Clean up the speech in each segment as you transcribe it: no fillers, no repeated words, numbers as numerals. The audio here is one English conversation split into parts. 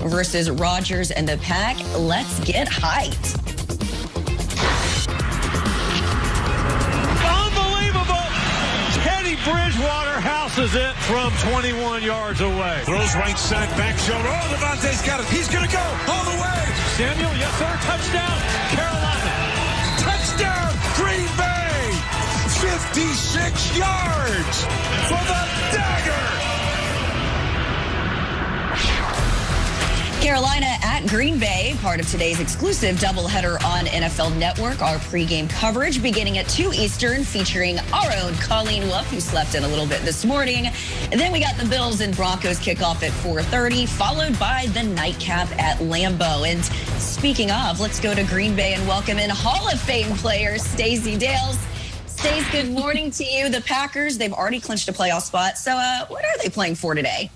versus Rodgers and the Pack. Let's get hyped. Unbelievable. Teddy Bridgewater houses it from 21 yards away. Throws right side, back shoulder. Oh, Levante's got it. He's going to go all the way. Samuel, yes, sir. Touchdown, Carolina. Touchdown, Green Bay. 56 yards for the dagger. Carolina at Green Bay, part of today's exclusive doubleheader on NFL Network. Our pregame coverage beginning at 2 Eastern, featuring our own Colleen Wolf, who slept in a little bit this morning. And then we got the Bills and Broncos kickoff at 4:30, followed by the nightcap at Lambeau. And speaking of, let's go to Green Bay and welcome in Hall of Fame player Stacey Dales. Stace, good morning to you. The Packers, they've already clinched a playoff spot. So what are they playing for today?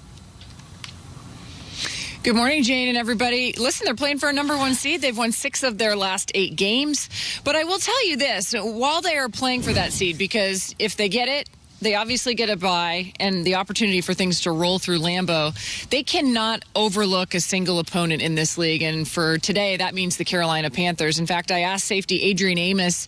Good morning, Jane and everybody. Listen, they're playing for a number 1 seed. They've won 6 of their last 8 games. But I will tell you this, while they are playing for that seed, because if they get it, they obviously get a bye and the opportunity for things to roll through Lambeau. They cannot overlook a single opponent in this league. And for today, that means the Carolina Panthers. In fact, I asked safety Adrian Amos,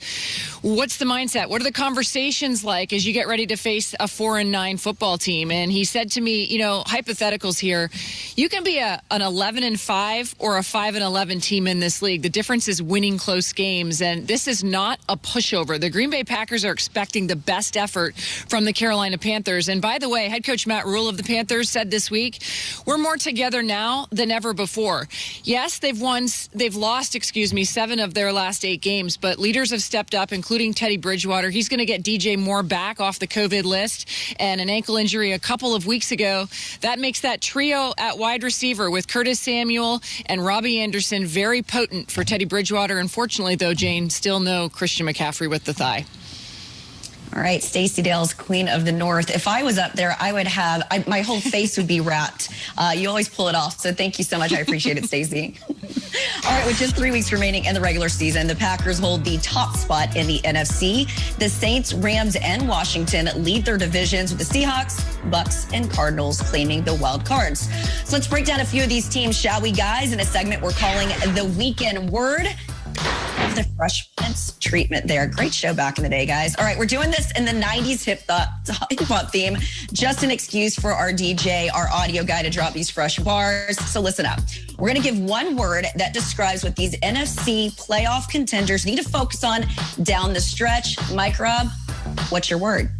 what's the mindset? What are the conversations like as you get ready to face a 4-9 football team? And he said to me, hypotheticals here, you can be an 11-5 or a 5-11 team in this league. The difference is winning close games. And this is not a pushover. The Green Bay Packers are expecting the best effort from the Carolina Panthers. And by the way, head coach Matt Rule of the Panthers said this week, we're more together now than ever before. Yes, they've lost 7 of their last 8 games, but leaders have stepped up, including Teddy Bridgewater. He's going to get DJ Moore back off the COVID list and an ankle injury a couple of weeks ago. That makes that trio at wide receiver with Curtis Samuel and Robbie Anderson very potent for Teddy Bridgewater. Unfortunately, though, Jane, still no Christian McCaffrey with the thigh. All right, Stacey Dales, Queen of the North. If I was up there, I would have, my whole face would be wrapped. You always pull it off, so thank you so much. I appreciate it, Stacey. All right, with just 3 weeks remaining in the regular season, the Packers hold the top spot in the NFC. The Saints, Rams, and Washington lead their divisions, with the Seahawks, Bucks, and Cardinals claiming the wild cards. So let's break down a few of these teams, shall we, guys, in a segment we're calling The Weekend Word. The Fresh Prince treatment there. Great show back in the day, guys. All right, we're doing this in the 90s hip-hop theme. Just an excuse for our DJ, our audio guy, to drop these fresh bars. So listen up. We're going to give one word that describes what these NFC playoff contenders need to focus on down the stretch. Mike Rob, what's your word?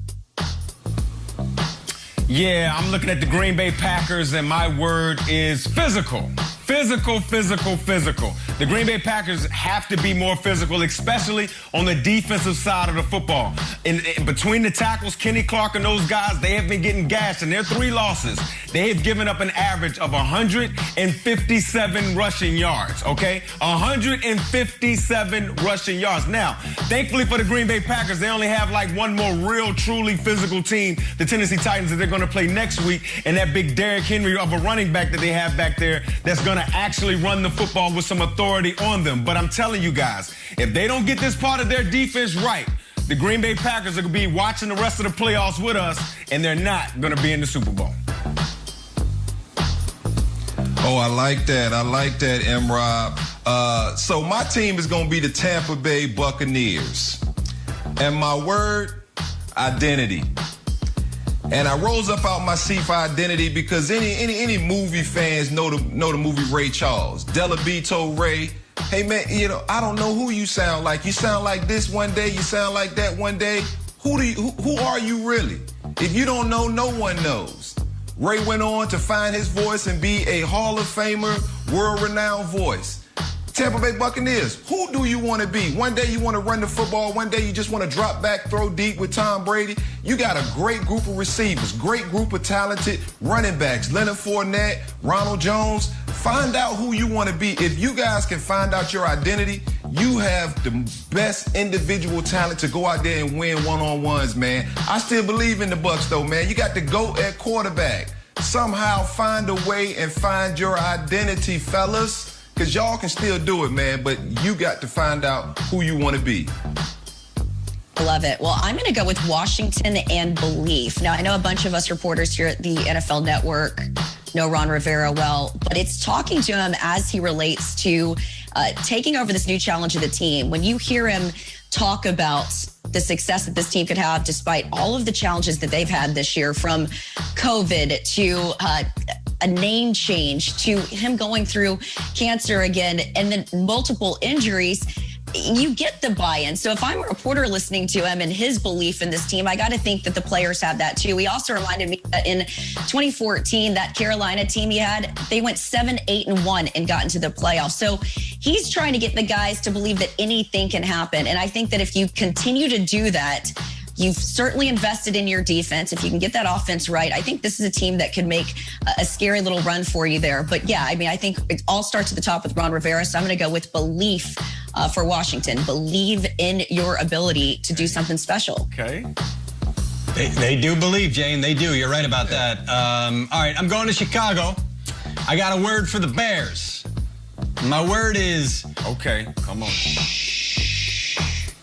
Yeah, I'm looking at the Green Bay Packers, and my word is physical. Physical, physical, physical. The Green Bay Packers have to be more physical, especially on the defensive side of the football. In between the tackles, Kenny Clark and those guys, they have been getting gashed. In their 3 losses, they have given up an average of 157 rushing yards, okay? 157 rushing yards. Now, thankfully for the Green Bay Packers, they only have like one more real, truly physical team, the Tennessee Titans, that they're going to play next week, and that big Derrick Henry of a running back that they have back there that's going to actually run the football with some authority on them. But I'm telling you guys, if they don't get this part of their defense right, the Green Bay Packers are going to be watching the rest of the playoffs with us, and they're not going to be in the Super Bowl. Oh, I like that. I like that, M-Rob. So my team is going to be the Tampa Bay Buccaneers. And my word, identity. And I rose up out my seat for identity because any movie fans know the movie Ray Charles. Della told Ray, hey man, I don't know who you sound like. You sound like this one day, you sound like that one day. Who are you really? If you don't know, no one knows. Ray went on to find his voice and be a Hall of Famer, world-renowned voice. Tampa Bay Buccaneers, who do you want to be? One day you want to run the football, one day you just want to drop back, throw deep with Tom Brady. You got a great group of receivers, great group of talented running backs, Leonard Fournette, Ronald Jones. Find out who you want to be. If you guys can find out your identity, you have the best individual talent to go out there and win one-on-ones, man. I still believe in the Bucs, though, man. You got to go at quarterback. Somehow find a way and find your identity, fellas. Because y'all can still do it, man, but you got to find out who you want to be. Love it. Well, I'm going to go with Washington and belief. Now, I know a bunch of us reporters here at the NFL Network know Ron Rivera well, but it's talking to him as he relates to taking over this new challenge of the team. When you hear him talk about the success that this team could have despite all of the challenges that they've had this year, from COVID to a name change to him going through cancer again and then multiple injuries, you get the buy-in. So if I'm a reporter listening to him and his belief in this team, I got to think that the players have that too. He also reminded me that in 2014, that Carolina team he had, they went 7-8-1 and got into the playoffs. So he's trying to get the guys to believe that anything can happen. And I think that if you continue to do that, you've certainly invested in your defense. If you can get that offense right, I think this is a team that could make a scary little run for you there. But yeah, I mean, I think it all starts at the top with Ron Rivera. So I'm going to go with belief for Washington. Believe in your ability to do something special. Okay. They do believe, Jane. They do. You're right about that. All right, I'm going to Chicago. I got a word for the Bears. My word is... Okay, come on.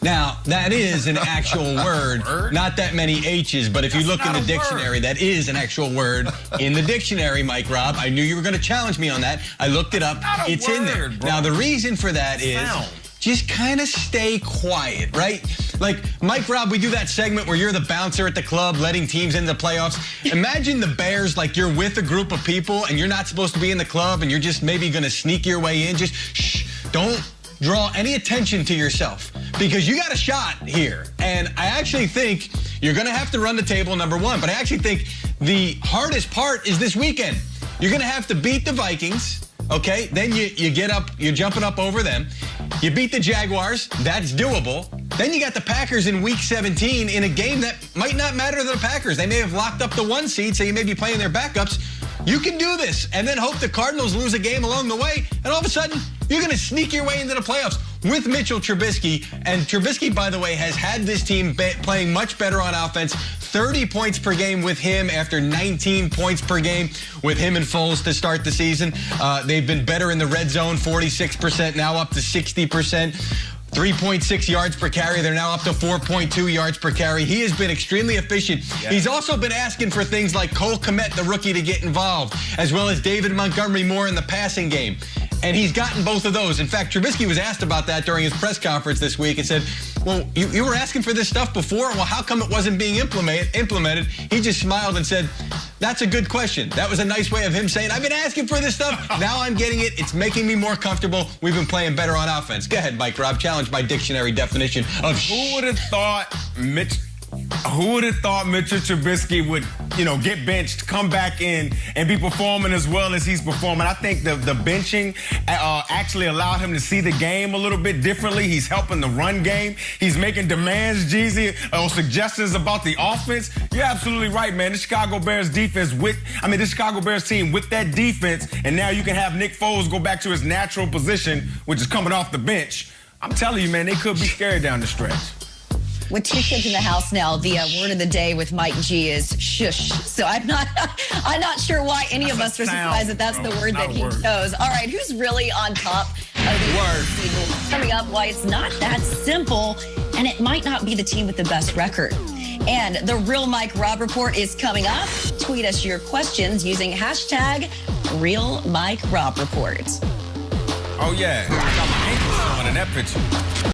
Now, that is an actual word, not that many H's, but if you look in the dictionary, that is an actual word in the dictionary, Mike Robb. I knew you were going to challenge me on that. I looked it up. It's in there. Bro. Now, the reason for that is just kind of stay quiet, right? Like, Mike Robb, we do that segment where you're the bouncer at the club letting teams into the playoffs. Imagine the Bears, like you're with a group of people and you're not supposed to be in the club and you're just maybe going to sneak your way in. Just shh, don't draw any attention to yourself, because you got a shot here. And I actually think you're going to have to run the table, number one. But I actually think the hardest part is this weekend. You're going to have to beat the Vikings, okay? Then you get up, you're jumping up over them. You beat the Jaguars. That's doable. Then you got the Packers in Week 17 in a game that might not matter to the Packers. They may have locked up the 1 seed, so you may be playing their backups. You can do this, and then hope the Cardinals lose a game along the way, and all of a sudden, you're going to sneak your way into the playoffs with Mitchell Trubisky. And Trubisky, by the way, has had this team playing much better on offense. 30 points per game with him after 19 points per game with him and Foles to start the season. They've been better in the red zone, 46%, now up to 60%. 3.6 yards per carry. They're now up to 4.2 yards per carry. He has been extremely efficient. Yeah. He's also been asking for things like Cole Kmet, the rookie, to get involved, as well as David Montgomery more in the passing game. And he's gotten both of those. In fact, Trubisky was asked about that during his press conference this week and said, well, you were asking for this stuff before? Well, how come it wasn't being implemented? He just smiled and said, that's a good question. That was a nice way of him saying, I've been asking for this stuff. Now I'm getting it. It's making me more comfortable. We've been playing better on offense. Go ahead, Mike Robb. Challenge my dictionary definition of Who would have thought Mitchell Trubisky would, get benched, come back in, and be performing as well as he's performing? I think the benching actually allowed him to see the game a little bit differently. He's helping the run game. He's making demands, Jeezy, or suggestions about the offense. You're absolutely right, man. The Chicago Bears defense the Chicago Bears team with that defense, and now you can have Nick Foles go back to his natural position, which is coming off the bench. I'm telling you, man, they could be scary down the stretch. With 2 kids in the house now, the word of the day with Mike G is shush. So I'm not sure why any of us are surprised that that's the word that he chose. All right, who's really on top of the word? Coming up, why it's not that simple, and it might not be the team with the best record. And the Real Mike Robb Report is coming up. Tweet us your questions using hashtag Real Mike Robb Report. Oh, yeah. I got my ankles on in that picture.